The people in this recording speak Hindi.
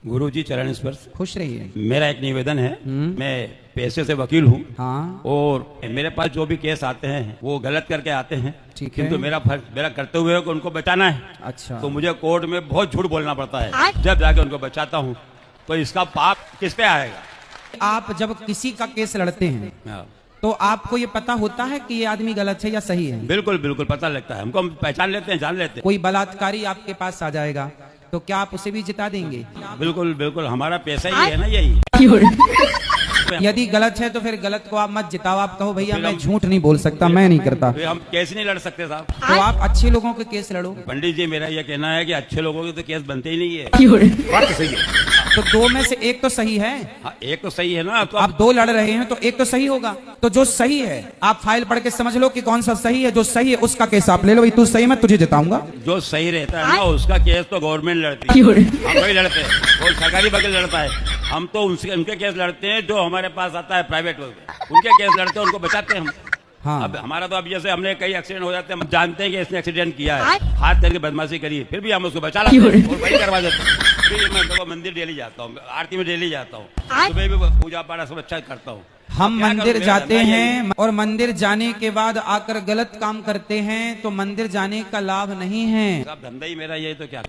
गुरुजी चरण स्पर्श। खुश रहिए। मेरा एक निवेदन है, मैं पेशे से वकील हूँ। हाँ। और मेरे पास जो भी केस आते हैं वो गलत करके आते हैं। ठीक है। किंतु मेरा करते हुए उनको बचाना है। अच्छा। तो मुझे कोर्ट में बहुत झूठ बोलना पड़ता है। जब जाके उनको बचाता हूँ तो इसका पाप किस पे आएगा? आप जब किसी का केस लड़ते हैं तो आपको ये पता होता है कि ये आदमी गलत है या सही है? बिल्कुल बिल्कुल पता लगता है हमको, हम पहचान लेते हैं, जान लेते हैं। कोई बलात्कारी आपके पास आ जाएगा तो क्या आप उसे भी जिता देंगे? बिल्कुल बिल्कुल, हमारा पैसा ही है ना यही। यदि गलत है तो फिर गलत को आप मत जिताओ, आप कहो भैया मैं झूठ नहीं बोल सकता, मैं नहीं करता। हम केस नहीं लड़ सकते साहब। तो आप अच्छे लोगों के केस लड़ो। पंडित जी, मेरा यह कहना है कि अच्छे लोगों के तो केस बनते ही नहीं है। बात तो सही है। तो दो में से एक तो सही है। हाँ, एक तो सही है ना। तो आप दो लड़ रहे हैं तो एक तो सही होगा। तो जो सही है आप फाइल पढ़ के समझ लो कि कौन सा सही है। जो सही है उसका केस आप ले लो, भाई तू सही, मैं तुझे जिताऊंगा। जो सही रहता है ना उसका केस तो गवर्नमेंट लड़ती है, हम नहीं लड़ते। वो सरकारी वकील लड़ता है, हम तो उनके केस लड़ते हैं जो हमारे पास आता है प्राइवेट वकील, उनके केस लड़ते हैं, उनको बचाते हैं हम। हाँ। अब हमारा तो अब जैसे हमने कई एक्सीडेंट हो जाते हैं, हम जानते हैं कि इसने एक्सीडेंट किया है, हाथ करके बदमाशी करी है, फिर भी हम उसको बचा लाते हैं और वही करवा देते हैं। फिर मैं तो मंदिर डेली जाता हूँ, आरती में डेली जाता हूँ, सुबह भी पूजा पाठ सब अच्छा करता हूँ। हम मंदिर जाते हैं और मंदिर जाने के बाद आकर गलत काम करते हैं तो मंदिर जाने का लाभ नहीं है। धंधा ही मेरा यही, तो क्या